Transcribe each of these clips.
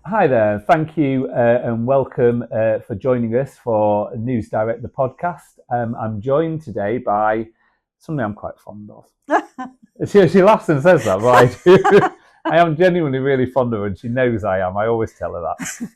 Hi there, thank you and welcome for joining us for News Direct, the podcast. I'm joined today by somebody I'm quite fond of. She laughs and says that, but I do. I am genuinely really fond of her, and she knows I am. I always tell her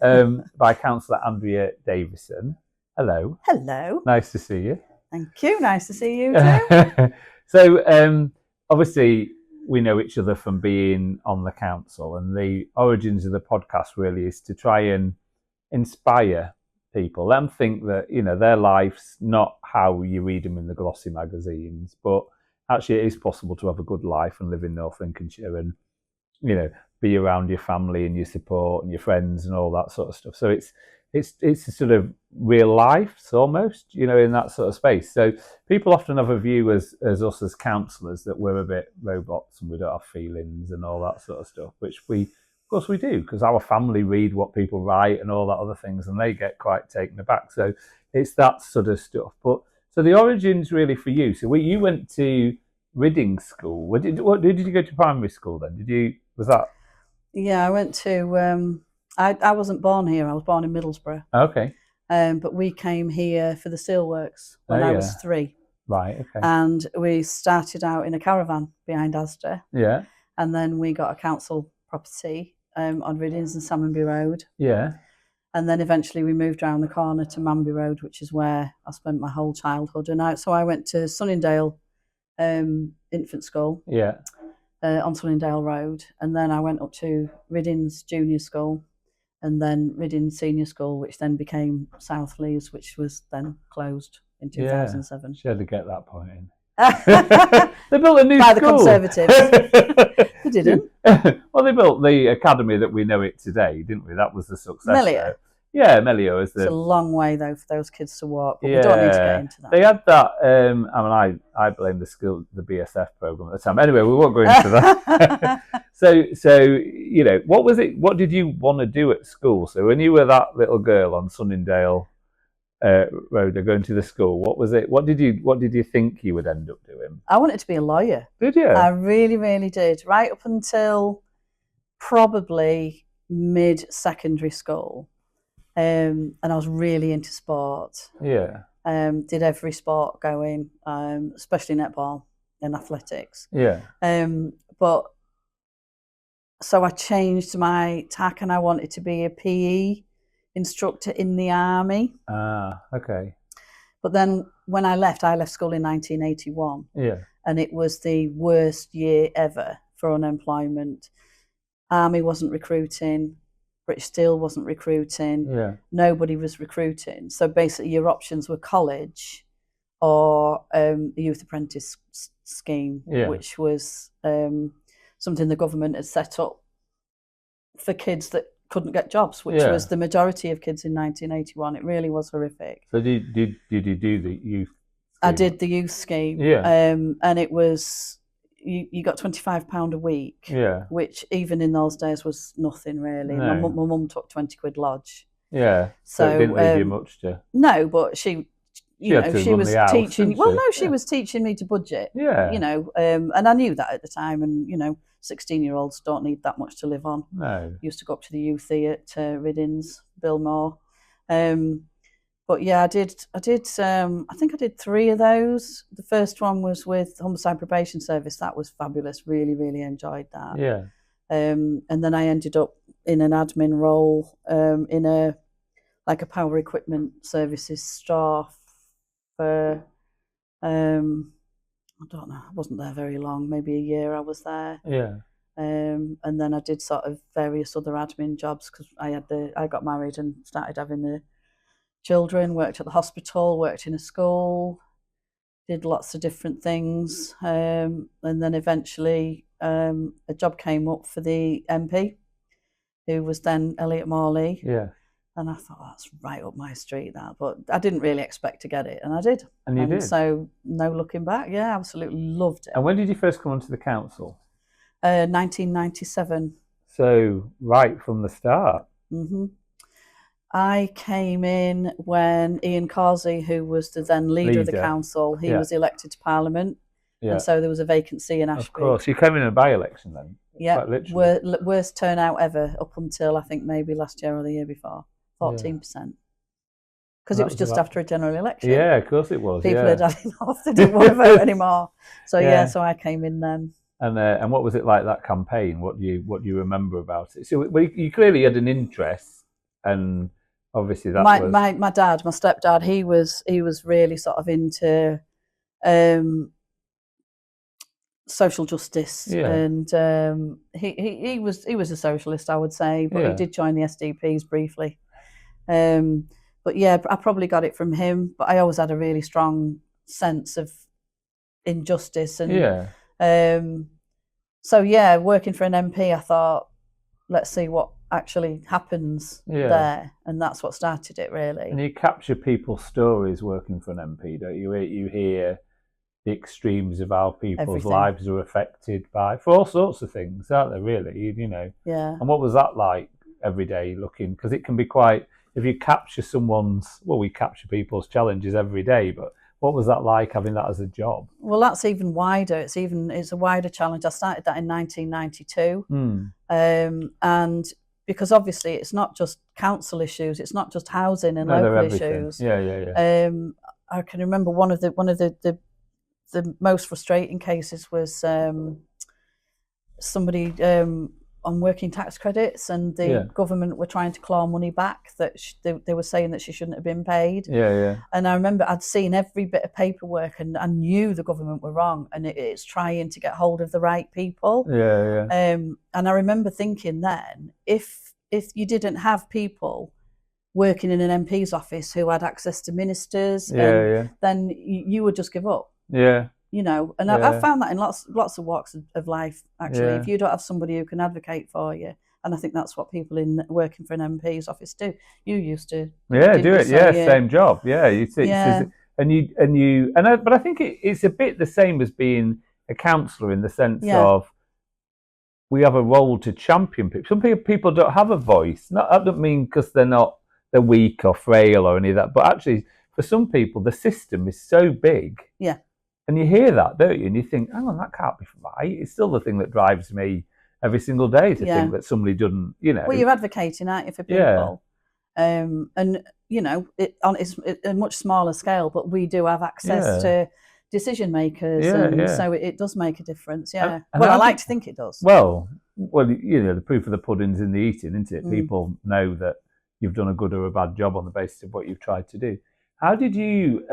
that. By Councillor Andrea Davison. Hello. Hello. Nice to see you. Thank you. Nice to see you too. So, obviously, we know each other from being on the council, and the origins of the podcast really is to try and inspire people. Let them think that, their life's not how you read them in the glossy magazines, but actually it is possible to have a good life and live in North Lincolnshire and, be around your family and your support and your friends and all that sort of stuff. So it's a sort of real life, almost, in that sort of space. So people often have a view as us as councillors that we're a bit robots and we don't have feelings and all that sort of stuff, which of course we do, because our family read what people write and all that other things, and they get quite taken aback. So it's that sort of stuff. But so the origins really for you. So you went to Ridding School. Did you go to primary school then? Was that? Yeah, I went to. I wasn't born here. I was born in Middlesbrough. Okay. But we came here for the steelworks when I was 3. Right. Okay. And we started out in a caravan behind Asda. Yeah. And then we got a council property on Riddings and Salmonby Road. Yeah. And then eventually we moved around the corner to Manby Road, which is where I spent my whole childhood. And so I went to Sunningdale Infant School. Yeah. On Sunningdale Road, and then I went up to Riddings Junior School, and then Riddings Senior School, which then became South Lees, which was then closed in 2007. She had to get that point in. They built a new by school. The Conservatives. They didn't. Well, they built the academy that we know it today, didn't we? That was the success. Melio. Yeah, Melio is It's a long way though for those kids to walk, but we don't need to get into that. They had that. I blame the BSF program at the time. Anyway, we won't go into that. So what was it? What did you want to do at school? So when you were that little girl on Sunningdale Road, going to the school, what was it? What did you think you would end up doing? I wanted to be a lawyer. Did you? I really, really did. Right up until probably mid-secondary school. And I was really into sport. Yeah. Did every sport going, especially netball and athletics. Yeah. But so I changed my tack and I wanted to be a PE instructor in the army. Ah, okay. But then when I left school in 1981. Yeah. And it was the worst year ever for unemployment. Army wasn't recruiting. British Steel wasn't recruiting. Yeah. Nobody was recruiting. So basically your options were college or the youth apprentice scheme, which was something the government had set up for kids that couldn't get jobs, which was the majority of kids in 1981. It really was horrific. So did you do the youth scheme? I did the youth scheme. Yeah. And it was... You got £25 a week, which even in those days was nothing really. No. My mum took 20 quid lodge. Yeah, so it didn't leave you much to. No, but she was teaching. Well, no, she was teaching me to budget. Yeah, and I knew that at the time. And 16-year-olds don't need that much to live on. No, Used to go up to the youth theatre, Riddings, Bilmore. But yeah, I did. I think I did 3 of those. The first one was with Homicide Probation Service. That was fabulous. Really, really enjoyed that. Yeah. And then I ended up in an admin role in a power equipment services store for I don't know. I wasn't there very long. Maybe a year I was there. Yeah. And then I did sort of various other admin jobs because I got married and started having the children, worked at the hospital, worked in a school, did lots of different things. And then eventually a job came up for the MP, who was then Elliot Morley. Yeah. And I thought, that's right up my street, that. But I didn't really expect to get it, and I did. And you did? So no looking back. Yeah, absolutely loved it. And when did you first come onto the council? 1997. So right from the start. Mm-hmm. I came in when Ian Carsey, who was the then leader of the council, he was elected to Parliament. Yeah. And so there was a vacancy in Ashby. Of course. You came in a by-election then? Yeah, quite literally. worst turnout ever up until I think maybe last year or the year before, 14%. Because it was just after a general election. Yeah, of course it was. People had had enough; they didn't want to vote anymore. So so I came in then. And what was it like, that campaign? What do you remember about it? So you clearly had an interest, and obviously that was my dad, my stepdad. He was really sort of into social justice, and he was a socialist, I would say, but he did join the SDPs briefly. But yeah, I probably got it from him. But I always had a really strong sense of injustice, and so yeah, working for an MP, I thought, let's see what actually happens there, and that's what started it, really. And you capture people's stories working for an MP, don't you? You hear the extremes of how people's lives are affected by, for all sorts of things, aren't they, really? Yeah. And what was that like every day looking? Because it can be quite, if you capture we capture people's challenges every day, but what was that like, having that as a job? Well, that's even wider. It's a wider challenge. I started that in 1992. And because obviously it's not just council issues, it's not just housing and local issues. I can remember one of the most frustrating cases was somebody on working tax credits, and the government were trying to claw money back that they were saying that she shouldn't have been paid. And I remember I'd seen every bit of paperwork, and I knew the government were wrong, and it's trying to get hold of the right people. And I remember thinking then, if you didn't have people working in an MP's office who had access to ministers, then you would just give up. And I've found that in lots of walks of life, actually. If you don't have somebody who can advocate for you, and I think that's what people in working for an MP's office do. You used to do it. Same job. But I think it's a bit the same as being a councillor, in the sense of we have a role to champion people. Some people don't have a voice. I don't mean because they're weak or frail or any of that, but actually for some people the system is so big. And you hear that, don't you? And you think, hang on, that can't be right. It's still the thing that drives me every single day, to think that somebody doesn't, Well, you're advocating, aren't you, for people? And, it's a much smaller scale, but we do have access to decision makers, so it does make a difference, And I like to think it does. Well, the proof of the pudding's in the eating, isn't it? People know that you've done a good or a bad job on the basis of what you've tried to do. How did you...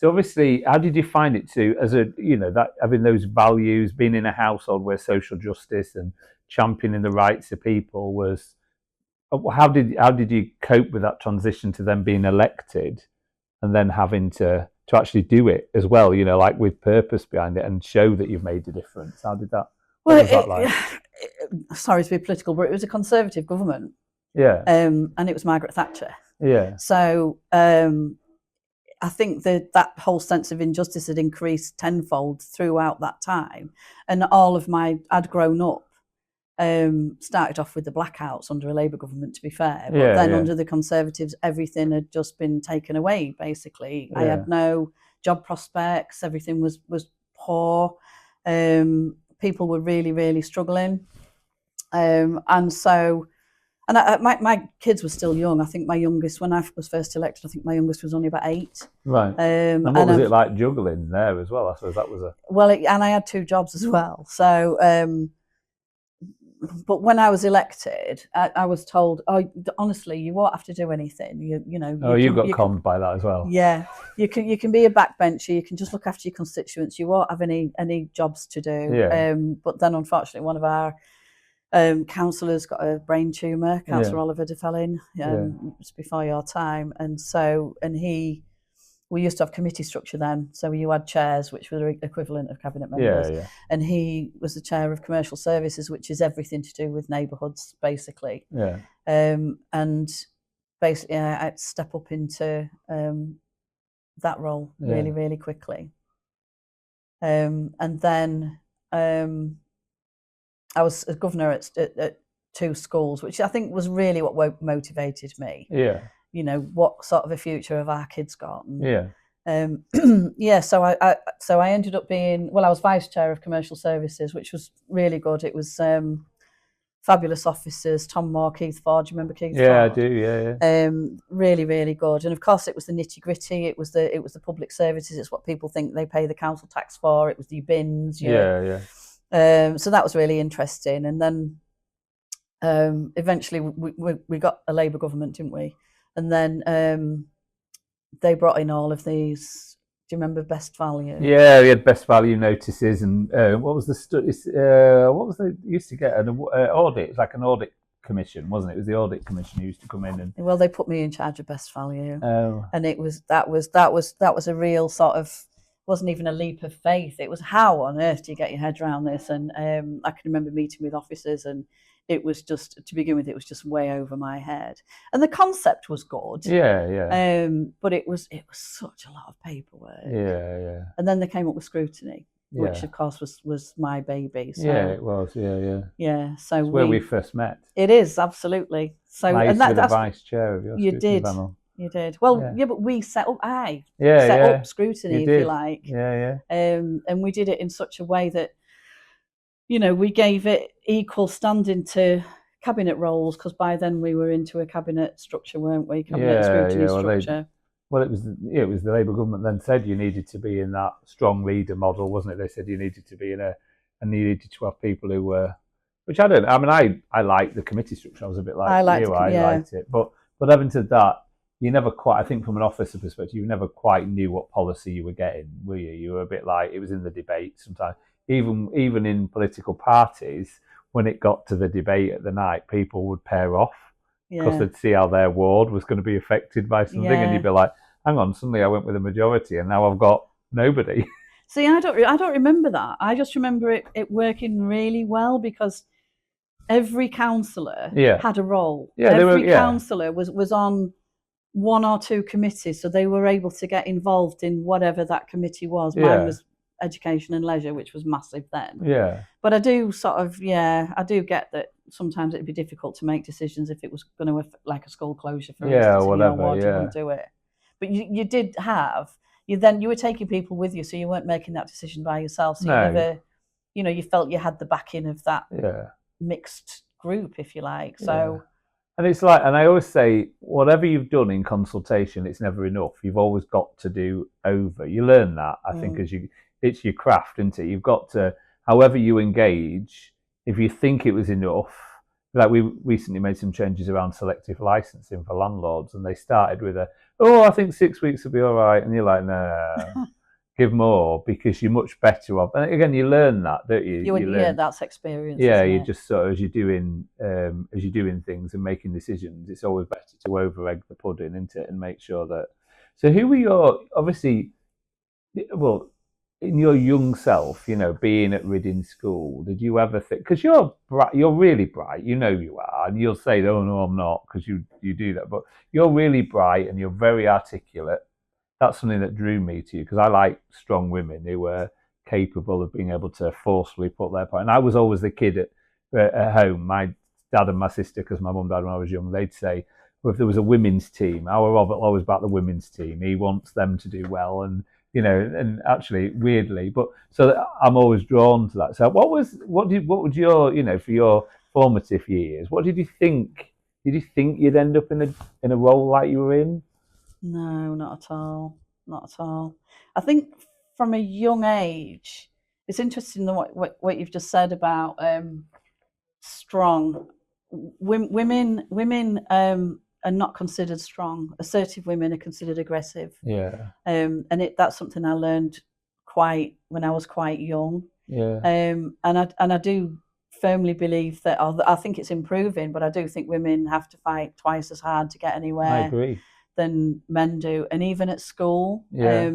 So obviously, how did you find it that having those values, being in a household where social justice and championing the rights of people was? How did you cope with that transition to then being elected, and then having to actually do it as well? Like with purpose behind it, and show that you've made a difference. How did that? What was that like? Sorry to be political, but it was a Conservative government. And it was Margaret Thatcher. So. I think that whole sense of injustice had increased tenfold throughout that time, and I'd grown up. Started off with the blackouts under a Labour government, to be fair, but then under the Conservatives, everything had just been taken away. Basically, I had no job prospects. Everything was poor. People were really, really struggling, and so. And my kids were still young. I think my youngest, when I was first elected, I think my youngest was only about 8. Right. And what was it like juggling there as well? I suppose that was and I had 2 jobs as well. So, but when I was elected, I was told, honestly, you won't have to do anything. You got conned by that as well. Yeah, you can be a backbencher. You can just look after your constituents. You won't have any jobs to do. But then, unfortunately, one of our councillors got a brain tumour, Councillor Oliver Defellin, just before your time, and we used to have committee structure then, so you had chairs, which were the equivalent of cabinet members, and he was the chair of commercial services, which is everything to do with neighbourhoods, basically. And basically, I had to step up into that role really, really quickly, and then. I was a governor at 2 schools, which I think was really what motivated me. What sort of a future have our kids got? Yeah, so I ended up being, well, I was vice chair of commercial services, which was really good. It was fabulous officers, Tom Moore, Keith Ford. Do you remember Keith Yeah, I Ford? do. Yeah. Really, really good. And of course, it was the nitty gritty. It was the public services. It's what people think they pay the council tax for. It was your bins. Yeah. So that was really interesting. And then eventually we got a Labour government, didn't we? And then they brought in all of these. Do you remember best value? Yeah, we had best value notices, and what was what was they used to get an audit? It's like an audit commission, wasn't it? It was the audit commission who used to come in and. Well, they put me in charge of best value, Oh. and that was a real sort of, wasn't even a leap of faith. It was, how on earth do you get your head around this? And I can remember meeting with officers, and it was just, to begin with, it was just way over my head. And the concept was good. Yeah. But it was such a lot of paperwork. Yeah. And then they came up with scrutiny, Yeah. which of course was my baby. So, yeah, it was. Yeah. Yeah. So it's where we first met. It is, absolutely. So, I used and to be the vice chair of your scrutiny panel. You did. Well, Yeah. yeah, but we set up. Yeah, set yeah. up scrutiny, if you like. Yeah. And we did it in such a way that, we gave it equal standing to cabinet roles, because by then we were into a cabinet structure, weren't we? Cabinet scrutiny structure. Well, it was the Labour government then said you needed to be in that strong leader model, wasn't it? They said you needed to be and you needed to have people who were, which I don't. I mean, I liked the committee structure. I was a bit like you. I liked it, but having said that, you never quite. I think from an officer perspective, you never quite knew what policy you were getting, were you? You were a bit like, it was in the debate sometimes. Even in political parties, when it got to the debate at the night, people would pair off because they'd see how their ward was going to be affected by something, and you'd be like, hang on, suddenly I went with a majority and now I've got nobody. See, I don't remember that. I just remember it working really well, because every councillor had a role. Yeah, every councillor was on one or two committees, so they were able to get involved in whatever that committee was. Mine was education and leisure, which was massive then. Yeah. But I do I do get that sometimes it'd be difficult to make decisions if it was going to affect, like a school closure, for instance, whatever, in your ward, you wouldn't do it. But you did have, you were taking people with you, so you weren't making that decision by yourself. So you never, you felt you had the backing of that mixed group, if you like. So. And it's like, and I always say, whatever you've done in consultation, it's never enough. You've always got to do over. You learn that, I think, it's your craft, isn't it? You've got to, however you engage, if you think it was enough, like we recently made some changes around selective licensing for landlords, and they started with I think 6 weeks will be all right. And you're like, no, give more, because you're much better off. And again, you learn that, don't you? You learn, that's experience. Yeah, you just sort of, as you're doing things and making decisions, it's always better to over egg the pudding, isn't it, and make sure that. So, who were your, obviously, well, in your young self, being at Reading School, did you ever think, because you're really bright, you are, and you'll say, oh no, I'm not, because you do that, but you're really bright and you're very articulate. That's something that drew me to you, because I like strong women who were capable of being able to forcefully put their point. And I was always the kid at home. My dad and my sister, because my mum died when I was young, they'd say, well, if there was a women's team, our Robert always about the women's team. He wants them to do well, and and actually weirdly, but so I'm always drawn to that. So what would your, for your formative years, what did you think? Did you think you'd end up in a role like you were in? No, not at all. Not at all. I think from a young age, it's interesting what you've just said about strong women. Are not considered strong. Assertive women are considered aggressive. Yeah. And that's something I learned when I was quite young. Yeah. And I do firmly believe that, I think it's improving, but I do think women have to fight twice as hard to get anywhere. I agree. Than men do, and even at school. Yeah.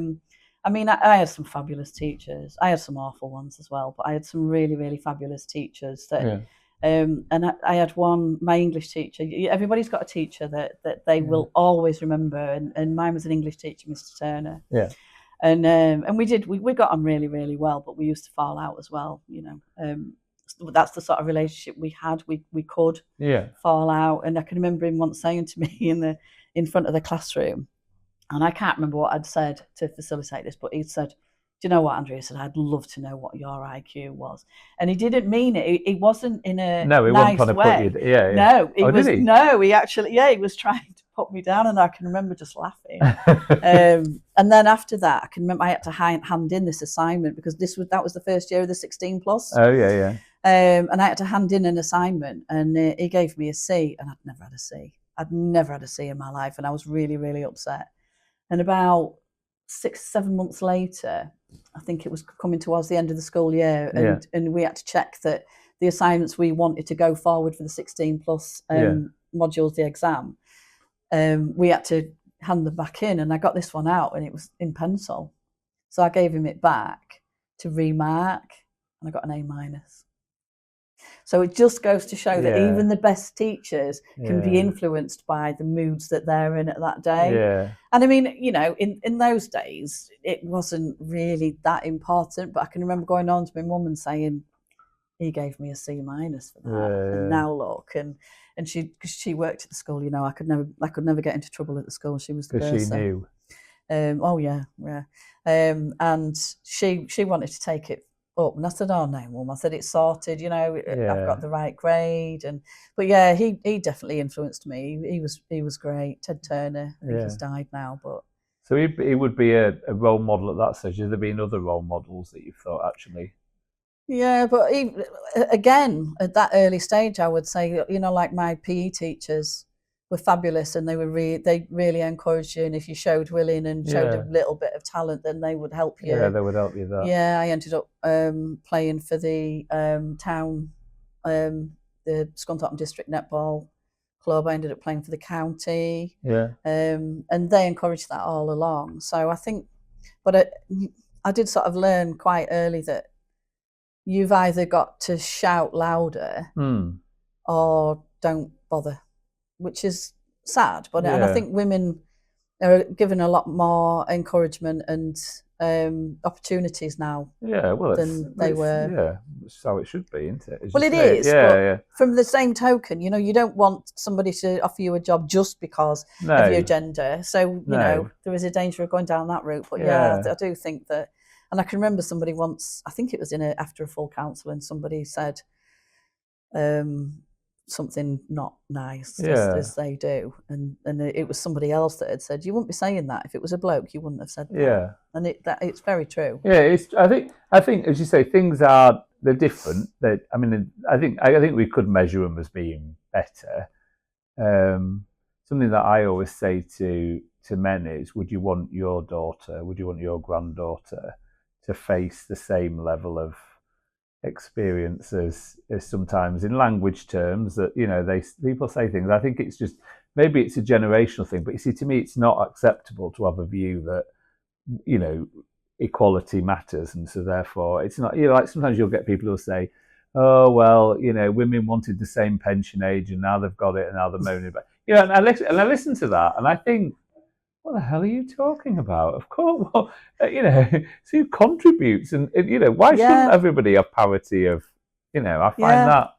I mean, I had some fabulous teachers. I had some awful ones as well, but I had some really, really fabulous teachers that. Yeah. And I had one, my English teacher. Everybody's got a teacher that they will always remember, and mine was an English teacher, Mr. Turner. Yeah. And we got on really, really well, but we used to fall out as well. That's the sort of relationship we had. We could fall out, and I can remember him once saying to me in front of the classroom, And I can't remember what I'd said to facilitate this, but he said, "Do you know what, Andrea?" said, "I'd love to know what your IQ was." And he didn't mean it. It wasn't in a No, he wasn't trying nice to put way. you. Yeah, yeah. No, Oh, did he? No, he actually, yeah, he was trying to put me down, and I can remember just laughing. And then after that, I can remember I had to hand in this assignment because that was the first year of the 16 plus. Oh, yeah, yeah. And I had to hand in an assignment, and he gave me a C, and I'd never had a C. I'd never had a C in my life, and I was really, really upset. And about 6-7 months later, I think it was coming towards the end of the school year, and we had to check that the assignments we wanted to go forward for the 16 plus modules, the exam, we had to hand them back in, and I got this one out, and it was in pencil. So I gave him it back to remark, and I got an A-. So it just goes to show that even the best teachers can be influenced by the moods that they're in at that day. Yeah. And I mean, you know, in those days, it wasn't really that important, but I can remember going on to my mum and saying, he gave me a C- for that. And now look, and she, because she worked at the school, you know, I could never get into trouble at the school. She was the person. Because she knew. Oh yeah. And she wanted to take it up, and I said, "Oh no, Mum," I said, "It's sorted, you know, I've got the right grade." But yeah, he definitely influenced me. He was great. Ted Turner, I think he's died now, but so he would be a role model at that stage. Have there been other role models that you've thought actually? Yeah, but again, at that early stage, I would say, you know, like my PE teachers were fabulous, and they really encouraged you. And if you showed willing and showed a little bit of talent, then they would help you. Yeah, they would help you that. Yeah, I ended up playing for the town, the Scunthorpe District Netball Club. I ended up playing for the county. Yeah. And they encouraged that all along. So I think, but I did sort of learn quite early that you've either got to shout louder or don't bother, which is sad. But and I think women are given a lot more encouragement and opportunities now. Than they were. Yeah, that's how it should be, isn't it? Well, it is. But from the same token, you know, you don't want somebody to offer you a job just because of your gender. So you know, there is a danger of going down that route. But yeah, I do think that. And I can remember somebody once, I think it was after a full council, and somebody said something not nice, as they do. And it was somebody else that had said, "You wouldn't be saying that. If it was a bloke, you wouldn't have said that." Yeah. And it's very true. Yeah, I think, as you say, they're different. I think we could measure them as being better. Something that I always say to men is, would you want your granddaughter to face the same level of experience as sometimes in language terms that, you know, people say things. I think it's just, maybe it's a generational thing, but you see, to me, it's not acceptable to have a view that, you know, equality matters, and so therefore it's not, you know, like sometimes you'll get people who'll say, "Oh well, you know, women wanted the same pension age and now they've got it and now they're moaning about," you know, and I listen to that and I think, what the hell are you talking about? Of course, well, you know, so who contributes, and you know, why shouldn't everybody have parity of, you know, I find that,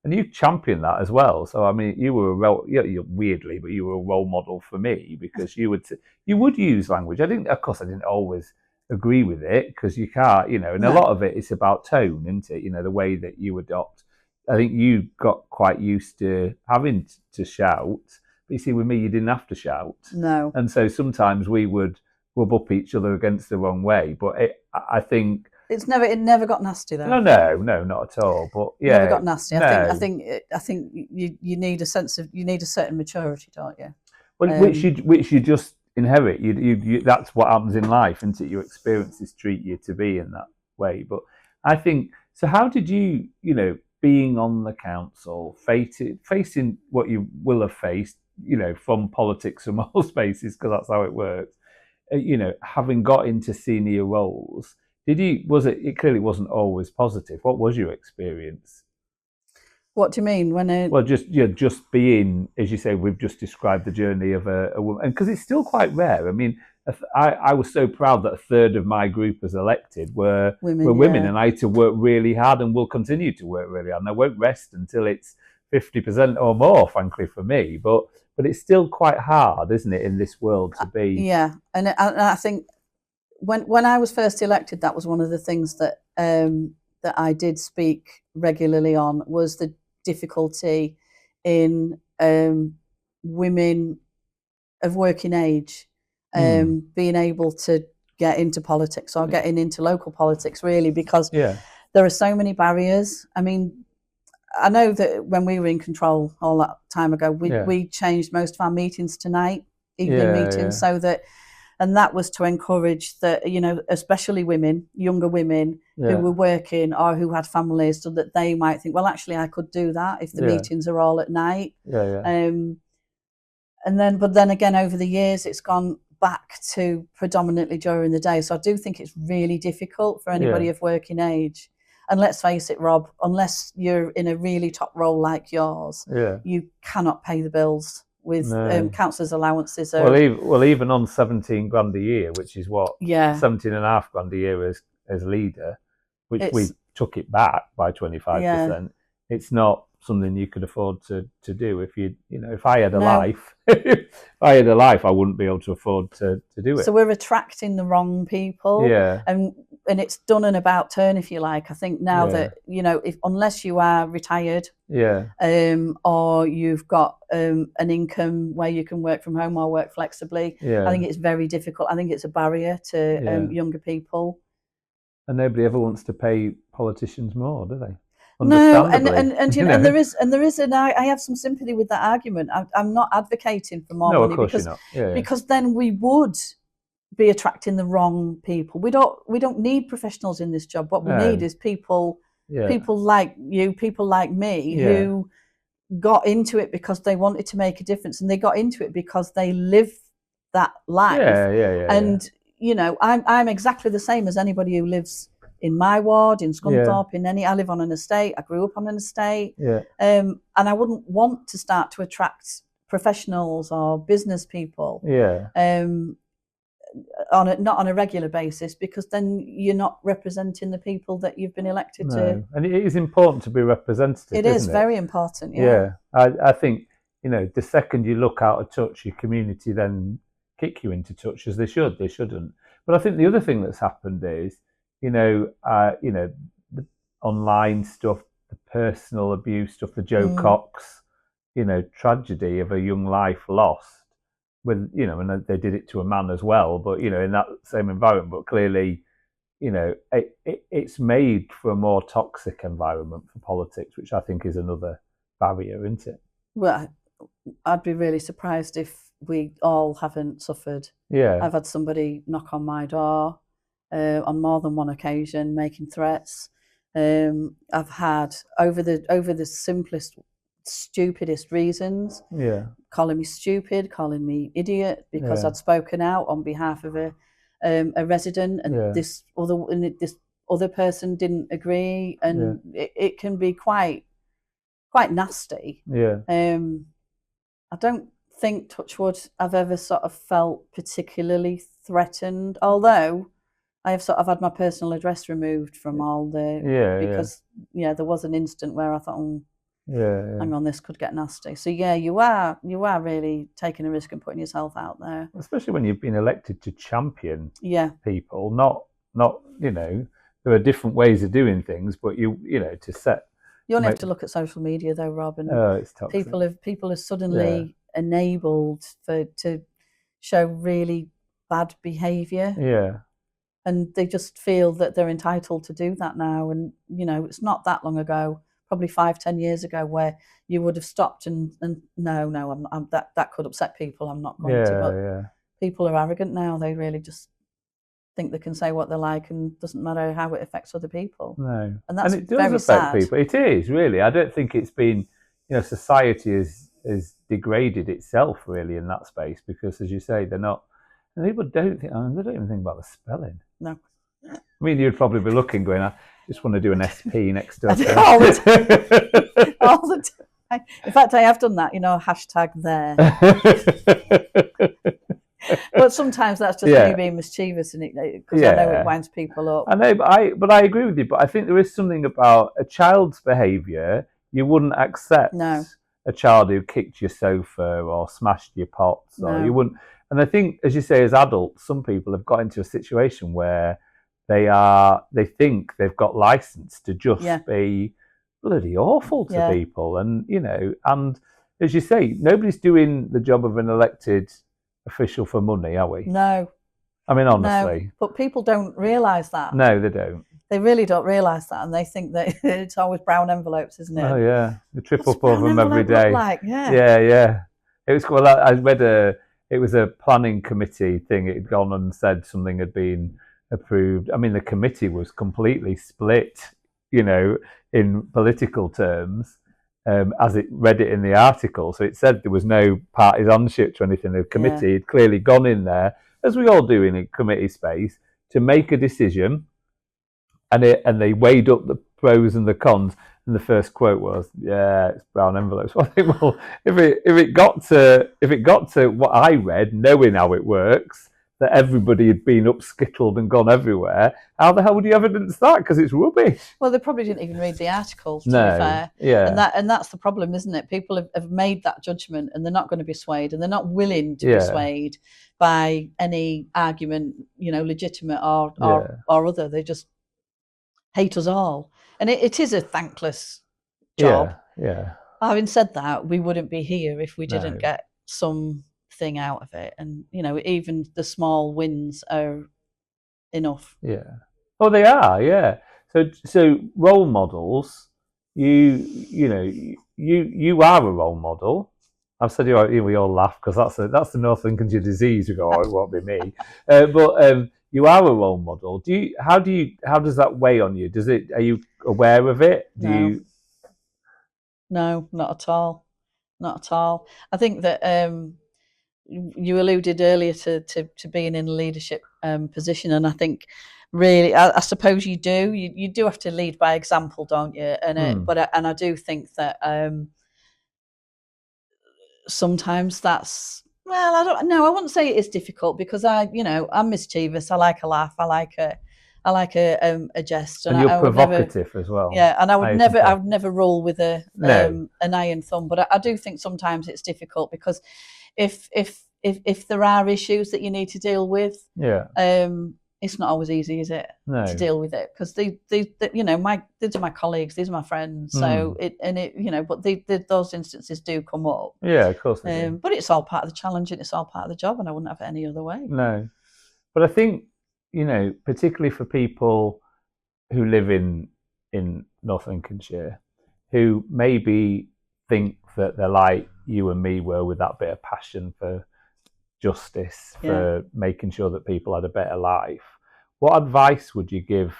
and you champion that as well. So I mean, you were weirdly, but you were a role model for me, because you would use language. Of course, I didn't always agree with it, because you can't, you know, and a lot of it is about tone, isn't it? You know, the way that you adopt. I think you got quite used to having to shout. But you see, with me, you didn't have to shout. No. And so sometimes we would rub up each other against the wrong way. But I think it never got nasty though. No, not at all. But yeah, never got nasty. I think you need a certain maturity, don't you? Well, which you just inherit. You that's what happens in life, isn't it? Your experiences treat you to be in that way. But I think so. How did you, you know, being on the council, facing what you will have faced, you know, from politics from all spaces, because that's how it works, you know, having got into senior roles, it clearly wasn't always positive. What was your experience? What do you mean? Well, just being, as you say, we've just described the journey of a woman, and because it's still quite rare. I mean, I was so proud that a third of my group as elected were women, and I had to work really hard and will continue to work really hard, and I won't rest until it's 50% or more, frankly, for me. But but it's still quite hard, isn't it, in this world to be? Yeah, and I think when I was first elected, that was one of the things that that I did speak regularly on, was the difficulty in women of working age being able to get into politics or getting into local politics, really, because there are so many barriers. I mean, I know that when we were in control all that time ago, we changed most of our meetings to night, evening meetings, so that, and that was to encourage that, you know, especially women, younger women who were working or who had families, so that they might think, well, actually, I could do that if the meetings are all at night. And then, but then again, over the years, it's gone back to predominantly during the day. So I do think it's really difficult for anybody of working age. And let's face it, Rob, unless you're in a really top role like yours, you cannot pay the bills with councillors' allowances. Well, even on 17 grand a year, which is what 17.5 grand a year as leader, which we took it back by 25%. It's not something you could afford to do. If if I had a life, I wouldn't be able to afford to do it. So we're attracting the wrong people, and it's done an about turn, if you like. I think now that, you know, unless you are retired, or you've got an income where you can work from home or work flexibly, I think it's very difficult. I think it's a barrier to younger people. And nobody ever wants to pay politicians more, do they? No, and you know, and there is I have some sympathy with that argument. I'm not advocating for more money, because then we would be attracting the wrong people. We don't need professionals in this job. What we need is people like you, people like me, who got into it because they wanted to make a difference, and they got into it because they live that life. And you know, I'm exactly the same as anybody who lives in my ward, in Scunthorpe, I live on an estate. I grew up on an estate. And I wouldn't want to start to attract professionals or business people not on a regular basis, because then you're not representing the people that you've been elected to. And it is important to be representative. It is very important. I think, you know, the second you look out of touch, your community then kick you into touch, as they shouldn't. But I think the other thing that's happened is, the online stuff, the personal abuse stuff, the Joe Cox, tragedy of a young life lost with, and they did it to a man as well, but, in that same environment. But clearly, it's made for a more toxic environment for politics, which I think is another barrier, isn't it? Well, I'd be really surprised if we all haven't suffered. I've had somebody knock on my door on more than one occasion, making threats. I've had over the simplest, stupidest reasons, calling me stupid, calling me idiot because I'd spoken out on behalf of a resident, and this other person didn't agree, and it can be quite nasty. I don't think, touch wood, I've ever sort of felt particularly threatened, although I have sort of had my personal address removed from all the because there was an instant where I thought, hang on, this could get nasty. So you are really taking a risk and putting yourself out there, especially when you've been elected to champion people. Not there are different ways of doing things, but you only have to look at social media though, Rob, and it's toxic. people are suddenly enabled to show really bad behaviour. And they just feel that they're entitled to do that now. And, it's not that long ago, probably 5-10 years ago, where you would have stopped and no, that could upset people. I'm not going to. But people are arrogant now. They really just think they can say what they like, and it doesn't matter how it affects other people. No. And that's it does very affect sad. People. It is, really. I don't think it's been, society has degraded itself, really, in that space, because, as you say, they're not. And people don't think, they don't even think about the spelling. No. I mean, you'd probably be looking, going, I just want to do an SP next to it. All the time. In fact, I have done that, hashtag there. But sometimes that's just me being mischievous, because I know it winds people up. I know, but I agree with you. But I think there is something about a child's behaviour you wouldn't accept a child who kicked your sofa or smashed your pots, or No. you wouldn't. And I think, as you say, as adults, some people have got into a situation where they think they've got license to just Yeah. be bloody awful to Yeah. people, and and as you say, nobody's doing the job of an elected official for money, are we? No. I mean, No. honestly, But people don't realise that. no, they don't. They really don't realise that, and they think that it's always brown envelopes, isn't it? Oh yeah, they trip What's up over them every envelope look day. like? Yeah. Yeah. It was well. I read it was a planning committee thing. It had gone and said something had been approved. I mean, the committee was completely split, in political terms, as it read it in the article. So it said there was no partisanship to anything. The committee had clearly gone in there, as we all do in a committee space, to make a decision, and they weighed up the pros and the cons. And the first quote was, "Yeah, it's brown envelopes." Well, I think, well, if it got to what I read, knowing how it works, that everybody had been upskittled and gone everywhere, how the hell would you evidence that? Because it's rubbish. Well, they probably didn't even read the articles, to No, be fair. yeah, And that's the problem, isn't it? People have made that judgment, and they're not going to be swayed, and they're not willing to be swayed by any argument, legitimate or other. They just hate us all, and it is a thankless job. Yeah. Having said that, we wouldn't be here if we didn't No. get something out of it, and even the small wins are enough. Yeah. Oh, they are. Yeah. So role models. You are a role model. I've said we all laugh because that's the North Lincolnshire disease. We go, oh, it won't be me. But you are a role model. How does that weigh on you? Are you aware of it? No, not at all. Not at all. I think that you alluded earlier to being in a leadership position, and I think really, I suppose you do. You do have to lead by example, don't you? And I do think that sometimes that's, well, I don't know. I wouldn't say it is difficult because I'm mischievous. I like a laugh. I like a jest, and you're provocative as well. Yeah, and I would never rule with an iron thumb. But I do think sometimes it's difficult because if there are issues that you need to deal with, it's not always easy, is it? No. To deal with it, because these are my colleagues, these are my friends. So but those instances do come up. Yeah, of course they do. But it's all part of the challenge and it's all part of the job, and I wouldn't have it any other way. No, but I think particularly for people who live in North Lincolnshire, who maybe think that they're like you and me were, with that bit of passion for justice, for making sure that people had a better life. What advice would you give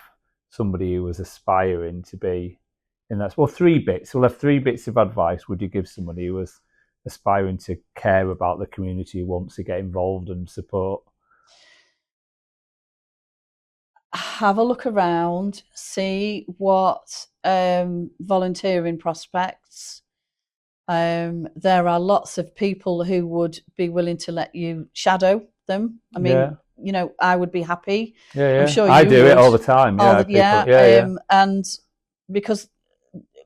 somebody who was aspiring to be in that? Well, 3 bits. We'll have 3 bits of advice. Would you give somebody who was aspiring to care about the community, who wants to get involved and support? Have a look around, see what volunteering prospects. There are lots of people who would be willing to let you shadow them. I mean, I would be happy. Yeah. I'm sure I do it all the time. And because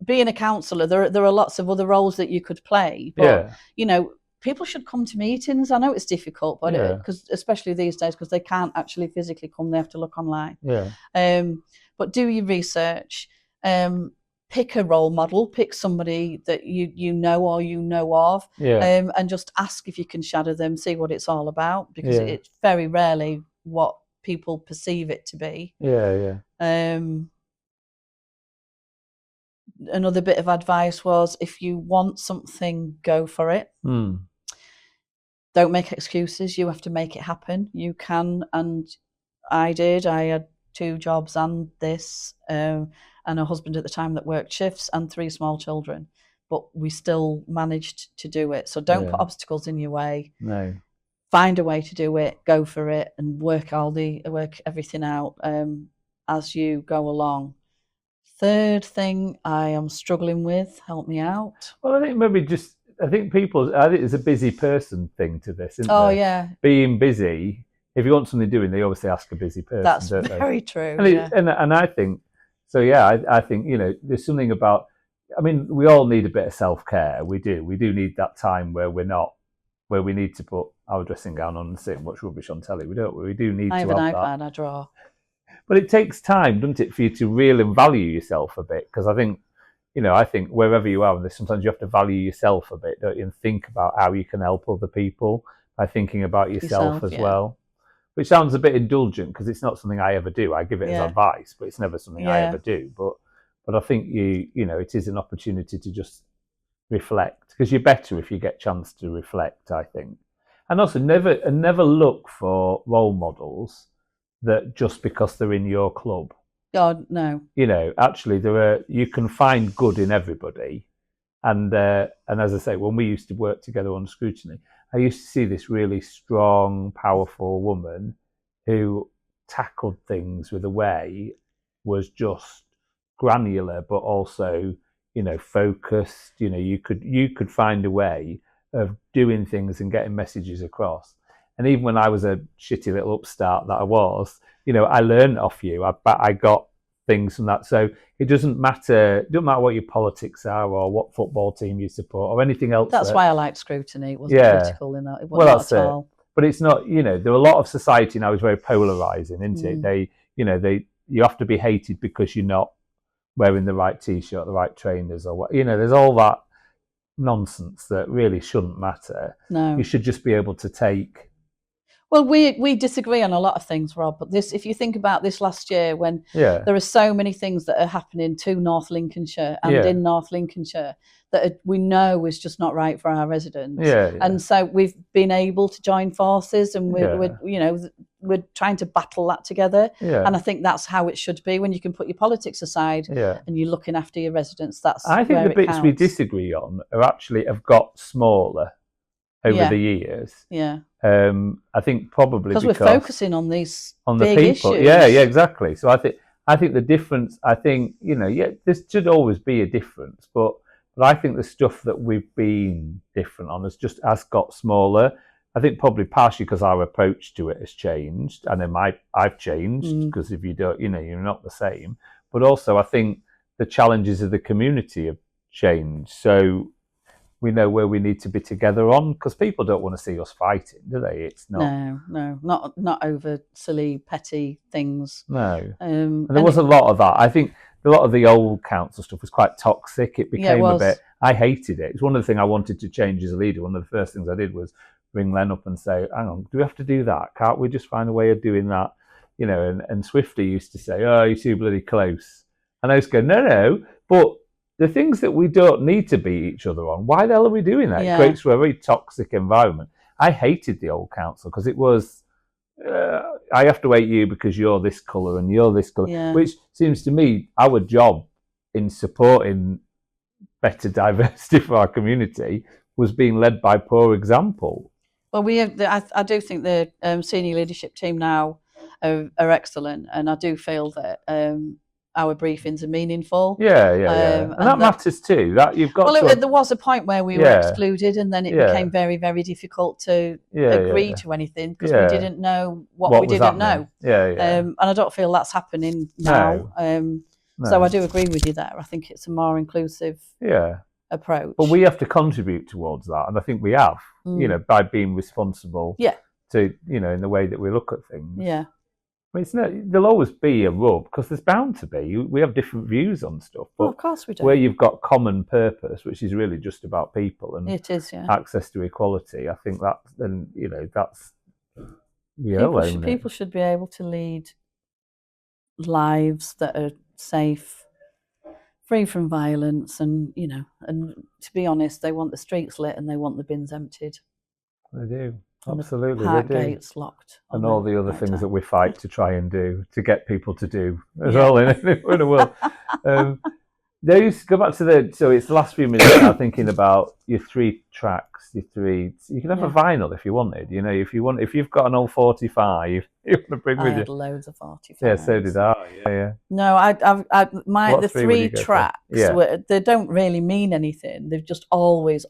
being a councillor, there are lots of other roles that you could play. But people should come to meetings. I know it's difficult, but because especially these days, because they can't actually physically come, they have to look online. But do your research. Pick a role model, pick somebody that you know or you know of, and just ask if you can shadow them, see what it's all about, because it's very rarely what people perceive it to be. Another bit of advice was, if you want something, go for it. Don't make excuses. You have to make it happen. You can, and I did. I had 2 jobs and this, and a husband at the time that worked shifts and 3 small children, but we still managed to do it. So don't put obstacles in your way. No. Find a way to do it, go for it, and work everything out as you go along. 3rd thing I am struggling with, help me out. Well, I think I think it's a busy person thing to this, isn't there? Yeah. Being busy, if you want something doing, they obviously ask a busy person. That's don't very they? true. And I think, so I think, there's something about I mean, we all need a bit of self-care. We do need that time where we need to put our dressing gown on and sit and watch rubbish on telly. We don't. We do need I to have an have iPad, that. I draw. But it takes time, doesn't it, for you to really value yourself a bit? Because I think, I think wherever you are, sometimes you have to value yourself a bit, don't you? And think about how you can help other people by thinking about yourself as well. Which sounds a bit indulgent because it's not something I ever do. I give it as advice, but it's never something I ever do. But I think it is an opportunity to just reflect, because you're better if you get a chance to reflect, I think. And also never look for role models that just because they're in your club. God, no. Actually you can find good in everybody. And as I say, when we used to work together on scrutiny, I used to see this really strong, powerful woman who tackled things with a way, was just granular, but also, focused. You could find a way of doing things and getting messages across. And even when I was a shitty little upstart that I was, I learned off you. I got things from that. So it doesn't matter what your politics are or what football team you support or anything else. That's why I liked scrutiny. It wasn't political in that. It wasn't that's at all. But it's not, there are a lot of society now is very polarizing, isn't it? You have to be hated because you're not wearing the right T-shirt, the right trainers, or what. There's all that nonsense that really shouldn't matter. No. You should just be able to take. Well, we disagree on a lot of things, Rob. But if you think about this last year, when there are so many things that are happening to North Lincolnshire and in North Lincolnshire that we know is just not right for our residents. And so we've been able to join forces, and we're trying to battle that together. And I think that's how it should be, when you can put your politics aside and you're looking after your residents. I think the bits we disagree on have got smaller over the years. I think probably because we're focusing on these on big the people. issues. Yeah, exactly. So I think the difference. I think there should always be a difference, but I think the stuff that we've been different on has got smaller. I think probably partially because our approach to it has changed, and then I've changed, because if you don't, you're not the same. But also, I think the challenges of the community have changed. So we know where we need to be together on, because people don't want to see us fighting, do they? It's not. No, not over silly, petty things. No, and there was a lot of that. I think a lot of the old council stuff was quite toxic. It became a bit. I hated it. It's one of the things I wanted to change as a leader. One of the first things I did was ring Len up and say, "Hang on, do we have to do that? Can't we just find a way of doing that?" And Swifty used to say, "Oh, you're too bloody close," and I used to go, "No, but." The things that we don't need to beat each other on, why the hell are we doing that? It creates a very toxic environment. I hated the old council because it was, I have to hate you because you're this colour and you're this colour, which seems to me our job in supporting better diversity for our community was being led by poor example. Well, I do think the senior leadership team now are excellent, and I do feel that our briefings are meaningful. And that matters too. That you've got. Well, there was a point where we were excluded, and then it became very, very difficult to agree to anything, because we didn't know what we didn't know. And I don't feel that's happening now. So I do agree with you there. I think it's a more inclusive approach. But we have to contribute towards that, and I think we have. By being responsible. To in the way that we look at things. There'll always be a rub, because there's bound to be. We have different views on stuff, but of course we do. Where you've got common purpose, which is really just about people and it is, access to equality. I think that's people should be able to lead lives that are safe, free from violence, and and to be honest, they want the streets lit and they want the bins emptied. They do. Absolutely, the park gates locked, and all the other things that we fight to try and do to get people to do as well in the world. Those go back to so it's the last few minutes now, thinking about your 3 tracks, you can have a vinyl if you wanted. If you've got an old 45, you want to bring with you. I had loads of 45s. Yeah, so did I. No, the 3 tracks they don't really mean anything. They've just always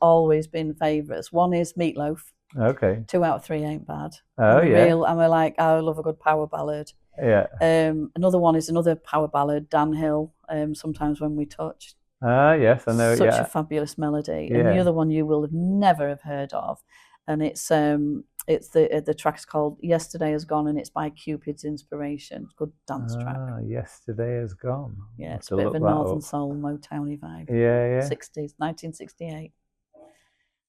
been favourites. One is Meatloaf. Okay. 2 out of 3 ain't bad. Oh, I love a good power ballad. Yeah. Another one is another power ballad, Dan Hill, Sometimes When We Touch. Yes, I know. Such Yeah, a fabulous melody. And the yeah. other one you will never have heard of, and it's the track's called "Yesterday Has Gone," and it's by Cupid's Inspiration. Good dance track. Yesterday has gone. Yeah, I'll have it's a to bit of look a that northern up. soul, Motowny vibe. Yeah, yeah. 60s, 1968.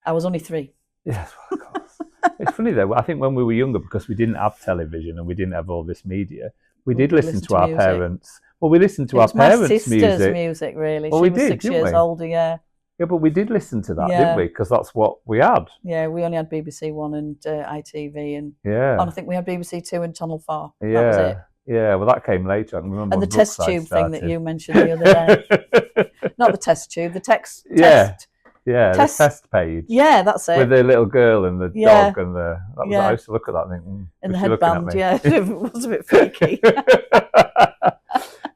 I was only 3. Yes, well, of course. It's funny though. I think when we were younger, because we didn't have television and we didn't have all this media, we did listen to our music. parents. Well, we listened to It our was my parents' sister's music. really. Well, She we was did, 6 didn't years we? older, yeah. Yeah, but we did listen to that, didn't Yeah. we? Because that's what we had. Yeah, we only had BBC One and ITV, and Yeah, I think we had BBC Two and Channel 4. yeah, That was it. yeah. Well, that came later. I can remember And the when test Brookside tube started. thing that you mentioned the other day. Not the test tube, the text. Yeah. Test. Yeah, Test. the test page. Yeah, that's it. With the little girl and the dog and the. That was, I used to look at that and think, and the was she looking at headband, me? yeah, it was a bit freaky.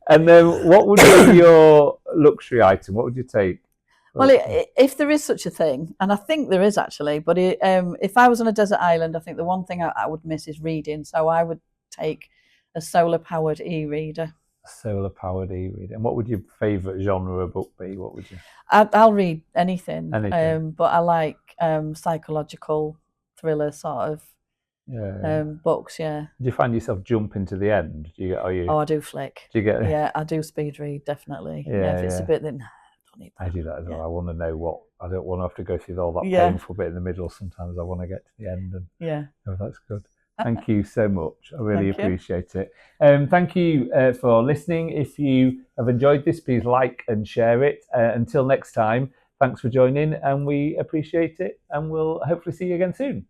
And then, what would be your luxury item? What would you take? Well, if there is such a thing, and I think there is actually, but if I was on a desert island, I think the one thing I would miss is reading. So I would take a solar-powered e-reader. A solar-powered e-reader. And what would your favourite genre of book be? What would you? I'll read anything. Anything. But I like psychological thriller sort of books. Yeah. Do you find yourself jumping to the end? Do you get? Are you? Oh, I do flick. Do you get? Yeah, I do speed read definitely. Yeah, if it's a bit then. I do that as well. I want to know what. I don't want to have to go through all that Yeah. painful bit in the middle. Sometimes I want to get to the end. And yeah. Oh, that's good. Thank you so much. I really Thank you. appreciate it. Thank you for listening. If you have enjoyed this, please like and share it. Until next time, thanks for joining, and we appreciate it. And we'll hopefully see you again soon.